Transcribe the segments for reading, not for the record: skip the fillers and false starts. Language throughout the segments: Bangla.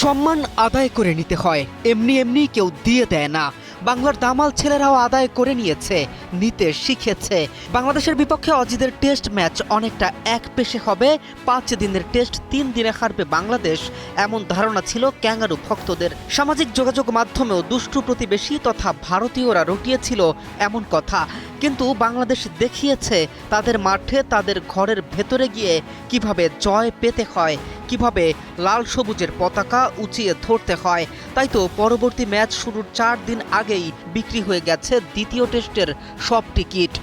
সম্মান আদায় করে নিতে হয়, এমনি এমনি কেউ দিয়ে দেয় না। বাংলার দামাল ছেলেরাও আদায় করে নিয়েছে, নিতে শিখেছে। বাংলাদেশের বিপক্ষে অজিদের টেস্ট ম্যাচ অনেকটা একপেশে হবে। 5 দিনের টেস্ট 3 দিনে হারবে বাংলাদেশ, এমন ধারণা ছিল ক্যাঙ্গারু ভক্তদের। সামাজিক যোগাযোগ মাধ্যমেও দুষ্টু প্রতিবেশী তথা ভারতীয়রা রটিয়েছিল এমন কথা। কিন্তু বাংলাদেশ দেখিয়েছে তাদের মাঠে, তাদের ঘরের ভেতরে গিয়ে কিভাবে জয় পেতে হয়, কিভাবে লাল সবুজের পতাকা উঁচিয়ে ধরতে হয়। তাই তো পরবর্তী ম্যাচ শুরুর 4 দিন আগেই বিক্রি হয়ে গেছে দ্বিতীয় টেস্টের সব টিকিট।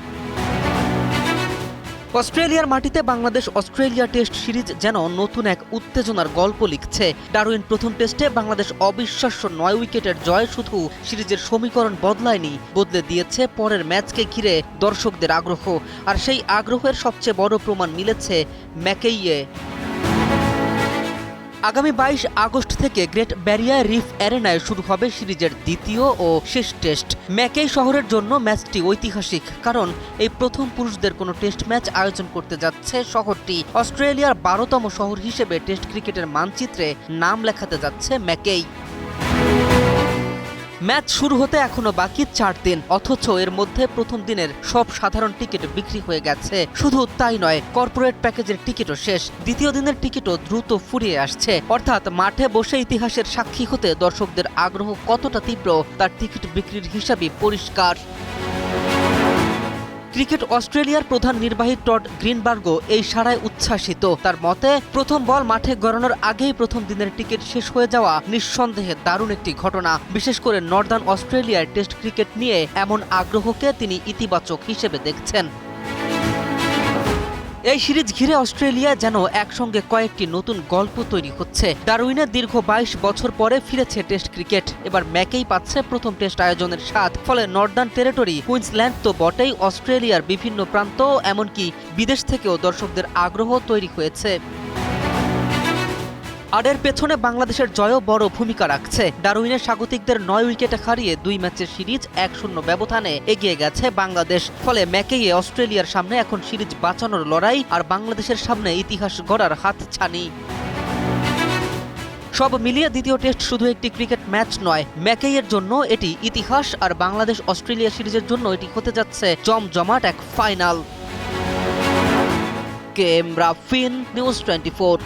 অস্ট্রেলিয়ার মাটিতে বাংলাদেশ অস্ট্রেলিয়া টেস্ট সিরিজ যেন নতুন এক উত্তেজনার গল্প লিখছে। ডারউইন প্রথম টেস্টে বাংলাদেশ অবিশ্বাস্য 9 উইকেটের জয় শুধু সিরিজের সমীকরণ বদলায়নি, বদলে দিয়েছে পরের ম্যাচকে ঘিরে দর্শকদের আগ্রহ। আর সেই আগ্রহের সবচেয়ে বড় প্রমাণ মিলেছে ম্যাকেইয়ে। আগামী 22 আগস্ট থেকে গ্রেট ব্যারিয়ার রিফ অ্যারেনায় শুরু হবে সিরিজের দ্বিতীয় ও শেষ টেস্ট। ম্যাকেই শহরের জন্য ম্যাচটি ঐতিহাসিক, কারণ এই প্রথম পুরুষদের কোনো টেস্ট ম্যাচ আয়োজন করতে যাচ্ছে শহরটি। অস্ট্রেলিয়ার 12তম শহর হিসেবে টেস্ট ক্রিকেটের মানচিত্রে নাম লেখাতে যাচ্ছে ম্যাকেই। ম্যাচ শুরু হতে এখনো বাকি 4 দিন, অথচ এর মধ্যে প্রথম দিনের সব সাধারণ টিকিট বিক্রি হয়ে গেছে। শুধু তাই নয়, কর্পোরেট প্যাকেজের টিকিটও শেষ, দ্বিতীয় দিনের টিকিটও দ্রুত ফুরিয়ে আসছে। অর্থাৎ মাঠে বসে ইতিহাসের সাক্ষী হতে দর্শকদের আগ্রহ কতটা তীব্র তার টিকিট বিক্রির হিসাবই পরিষ্কার। ক্রিকেট অস্ট্রেলিয়ার প্রধান নির্বাহী টড গ্রিনবার্গও এই সাড়ায় উচ্ছ্বাসিত। তার মতে, প্রথম বল মাঠে গড়ানোর আগেই প্রথম দিনের টিকিট শেষ হয়ে যাওয়া নিঃসন্দেহে দারুণ একটি ঘটনা। বিশেষ করে নর্দার্ন অস্ট্রেলিয়ার টেস্ট ক্রিকেট নিয়ে এমন আগ্রহকে তিনি ইতিবাচক হিসেবে দেখছেন। এই সিরিজ ঘিরে অস্ট্রেলিয়া যেন একসঙ্গে কয়েকটি নতুন গল্প তৈরি হচ্ছে। ডারউইনের দীর্ঘ 22 বছর পরে ফিরেছে টেস্ট ক্রিকেট, এবার ম্যাকেই পাচ্ছে প্রথম টেস্ট আয়োজনের স্বাদ। ফলে নর্দার্ন টেরিটরি, কুইন্সল্যান্ড তো বটেই, অস্ট্রেলিয়ার বিভিন্ন প্রান্ত এমনকি বিদেশ থেকেও দর্শকদের আগ্রহ তৈরি হয়েছে। আর এর পেছনে বাংলাদেশের জয়ও বড় ভূমিকা রাখছে। ডারউইনের স্বাগতিকদের 9 উইকেটে হারিয়ে 2 ম্যাচের সিরিজ 1-0 ব্যবধানে এগিয়ে গেছে বাংলাদেশ। ফলে ম্যাকেইয়ে অস্ট্রেলিয়ার সামনে এখন সিরিজ বাঁচানোর লড়াই, আর বাংলাদেশের সামনে ইতিহাস গড়ার হাতছানি। সব মিলিয়ে দ্বিতীয় টেস্ট শুধু একটি ক্রিকেট ম্যাচ নয়, ম্যাকেইয়ের জন্য এটি ইতিহাস, আর বাংলাদেশ অস্ট্রেলিয়া সিরিজের জন্য এটি হতে যাচ্ছে জমজমাট এক final. K M Rafin, news 24।